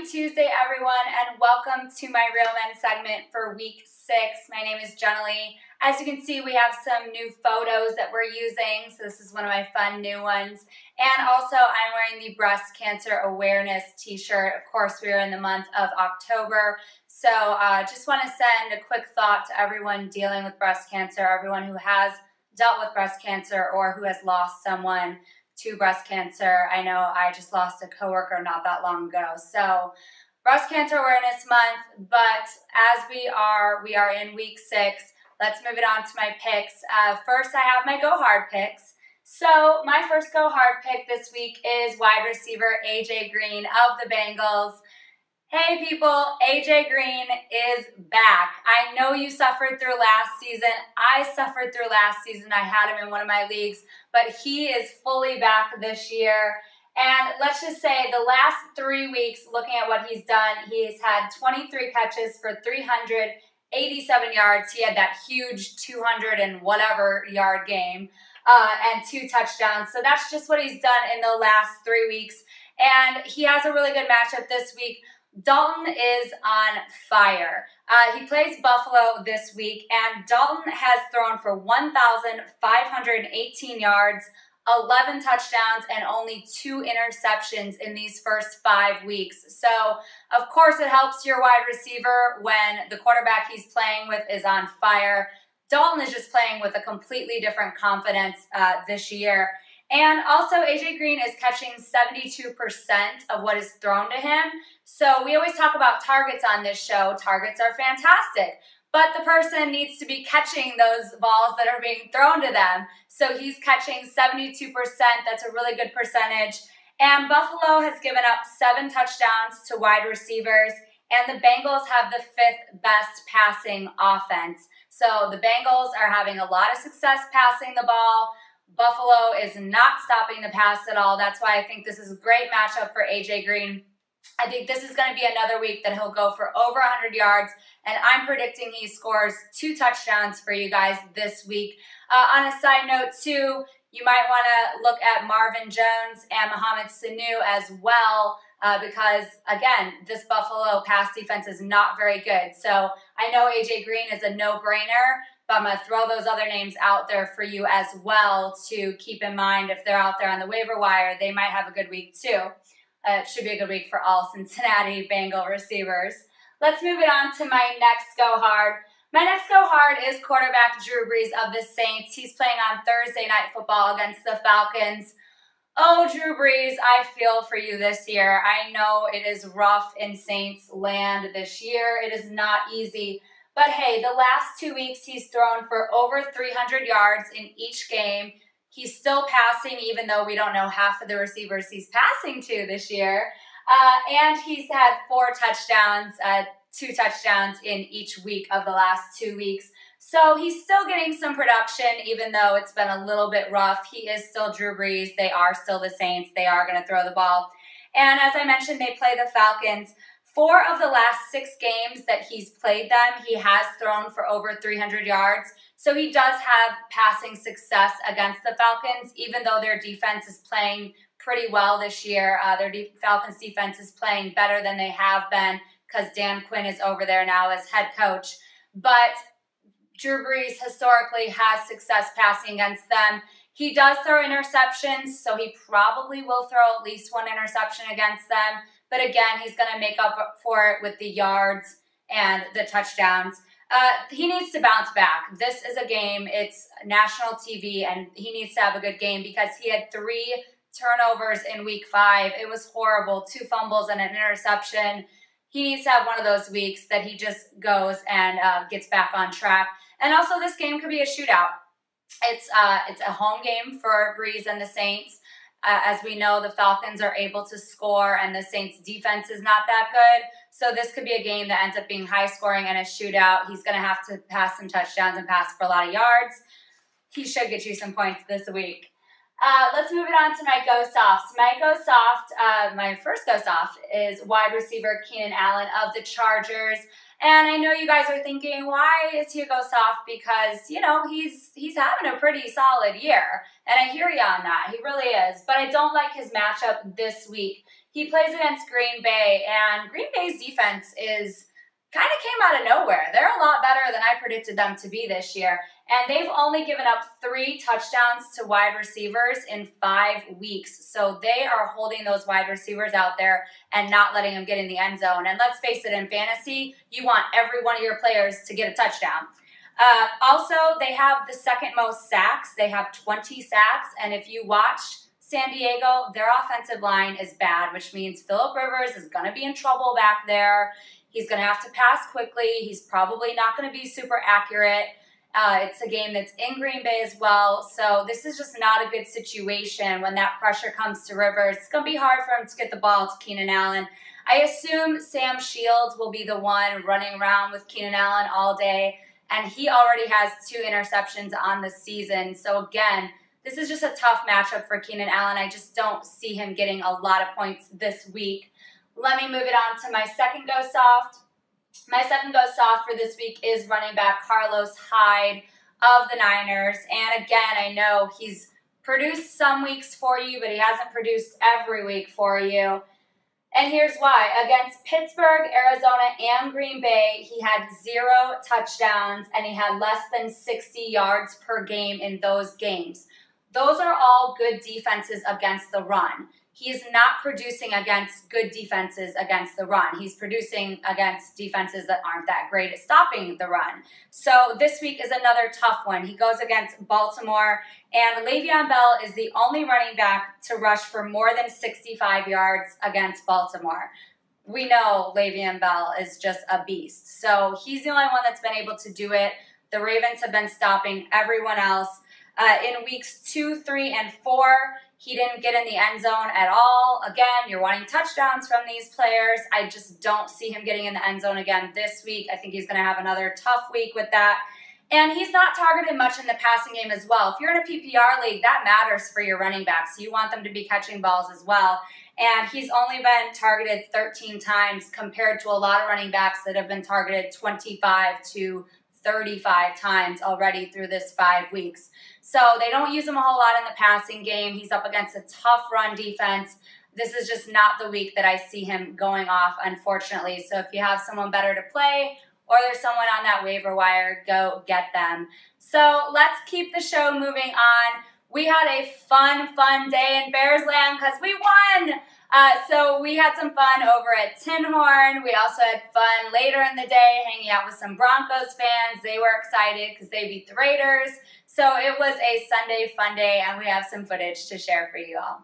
Tuesday, everyone, and welcome to my Real Men segment for week 6. My name is Jenilee. As you can see, we have some new photos that we're using, so this is one of my fun new ones. And also, I'm wearing the breast cancer awareness t-shirt. Of course, we are in the month of October, so just want to send a quick thought to everyone dealing with breast cancer, everyone who has dealt with breast cancer or who has lost someone to breast cancer. I know I just lost a coworker not that long ago. So breast cancer awareness month, but as we are in week 6. Let's move it on to my picks. First, I have my Go Hard picks. So my first Go Hard pick this week is wide receiver A.J. Green of the Bengals. Hey people, A.J. Green is back. I know you suffered through last season. I suffered through last season. I had him in one of my leagues, but he is fully back this year. And let's just say the last 3 weeks, looking at what he's done, he's had 23 catches for 387 yards. He had that huge 200 and whatever yard game and 2 touchdowns. So that's just what he's done in the last 3 weeks. And he has a really good matchup this week. Dalton is on fire. He plays Buffalo this week, and Dalton has thrown for 1,518 yards, 11 touchdowns, and only 2 interceptions in these first 5 weeks. So, of course, it helps your wide receiver when the quarterback he's playing with is on fire. Dalton is just playing with a completely different confidence this year. And also, A.J. Green is catching 72% of what is thrown to him. So we always talk about targets on this show. Targets are fantastic, but the person needs to be catching those balls that are being thrown to them. So he's catching 72%. That's a really good percentage. And Buffalo has given up 7 touchdowns to wide receivers, and the Bengals have the 5th best passing offense. So the Bengals are having a lot of success passing the ball. Buffalo is not stopping the pass at all. That's why I think this is a great matchup for A.J. Green. I think this is going to be another week that he'll go for over 100 yards, and I'm predicting he scores 2 touchdowns for you guys this week. On a side note, too, you might want to look at Marvin Jones and Mohamed Sanu as well, because, again, this Buffalo pass defense is not very good. So I know A.J. Green is a no-brainer, but I'm going to throw those other names out there for you as well to keep in mind. If they're out there on the waiver wire, they might have a good week too. It should be a good week for all Cincinnati Bengal receivers. Let's move it on to my next Go Hard. My next Go Hard is quarterback Drew Brees of the Saints. He's playing on Thursday Night Football against the Falcons. Oh, Drew Brees, I feel for you this year. I know it is rough in Saints land this year. It is not easy. But hey, the last 2 weeks he's thrown for over 300 yards in each game. He's still passing, even though we don't know half of the receivers he's passing to this year. And he's had 4 touchdowns, 2 touchdowns in each week of the last 2 weeks. So he's still getting some production, even though it's been a little bit rough. He is still Drew Brees. They are still the Saints. They are going to throw the ball. And as I mentioned, they play the Falcons. 4 of the last 6 games that he's played them, he has thrown for over 300 yards. So he does have passing success against the Falcons, even though their defense is playing pretty well this year. Falcons defense is playing better than they have been because Dan Quinn is over there now as head coach. But Drew Brees historically has success passing against them. He does throw interceptions, so he probably will throw at least 1 interception against them. But again, he's going to make up for it with the yards and the touchdowns. He needs to bounce back. This is a game, it's national TV, and he needs to have a good game because he had 3 turnovers in week 5. It was horrible, 2 fumbles and an interception. He needs to have one of those weeks that he just goes and gets back on track. And also, this game could be a shootout. It's a home game for Brees and the Saints. As we know, the Falcons are able to score, and the Saints' defense is not that good. So this could be a game that ends up being high-scoring and a shootout. He's going to have to pass some touchdowns and pass for a lot of yards. He should get you some points this week. Let's move it on to my go softs. My first go soft is wide receiver Keenan Allen of the Chargers. And I know you guys are thinking, why is he a go soft? Because, you know, he's having a pretty solid year. And I hear you on that. He really is. But I don't like his matchup this week. He plays against Green Bay, and Green Bay's defense kind of came out of nowhere. They're a lot better than I predicted them to be this year. And they've only given up 3 touchdowns to wide receivers in 5 weeks. So they are holding those wide receivers out there and not letting them get in the end zone. And let's face it, in fantasy, you want every one of your players to get a touchdown. Also, they have the second most sacks. They have 20 sacks. And if you watch San Diego, their offensive line is bad, which means Phillip Rivers is going to be in trouble back there. He's going to have to pass quickly. He's probably not going to be super accurate. It's a game that's in Green Bay as well. So this is just not a good situation when that pressure comes to Rivers. It's going to be hard for him to get the ball to Keenan Allen. I assume Sam Shields will be the one running around with Keenan Allen all day. And he already has 2 interceptions on the season. So again, this is just a tough matchup for Keenan Allen. I just don't see him getting a lot of points this week. Let me move it on to my second go soft. My second go soft for this week is running back Carlos Hyde of the Niners. And again, I know he's produced some weeks for you, but he hasn't produced every week for you. And here's why. Against Pittsburgh, Arizona, and Green Bay, he had 0 touchdowns and he had less than 60 yards per game in those games. Those are all good defenses against the run. He is not producing against good defenses against the run. He's producing against defenses that aren't that great at stopping the run. So this week is another tough one. He goes against Baltimore, and Le'Veon Bell is the only running back to rush for more than 65 yards against Baltimore. We know Le'Veon Bell is just a beast. So he's the only one that's been able to do it. The Ravens have been stopping everyone else. In weeks 2, 3, and 4, he didn't get in the end zone at all. Again, you're wanting touchdowns from these players. I just don't see him getting in the end zone again this week. I think he's going to have another tough week with that. And he's not targeted much in the passing game as well. If you're in a PPR league, that matters for your running backs. You want them to be catching balls as well. And he's only been targeted 13 times compared to a lot of running backs that have been targeted 25 to 35 times already through this 5 weeks. So they don't use him a whole lot in the passing game. He's up against a tough run defense. This is just not the week that I see him going off, unfortunately. So if you have someone better to play or there's someone on that waiver wire, go get them. So let's keep the show moving on. We had a fun day in Bears land because we won. So we had some fun over at Tin Horn. We also had fun later in the day hanging out with some Broncos fans. They were excited because they beat the Raiders. So it was a Sunday fun day, and we have some footage to share for you all.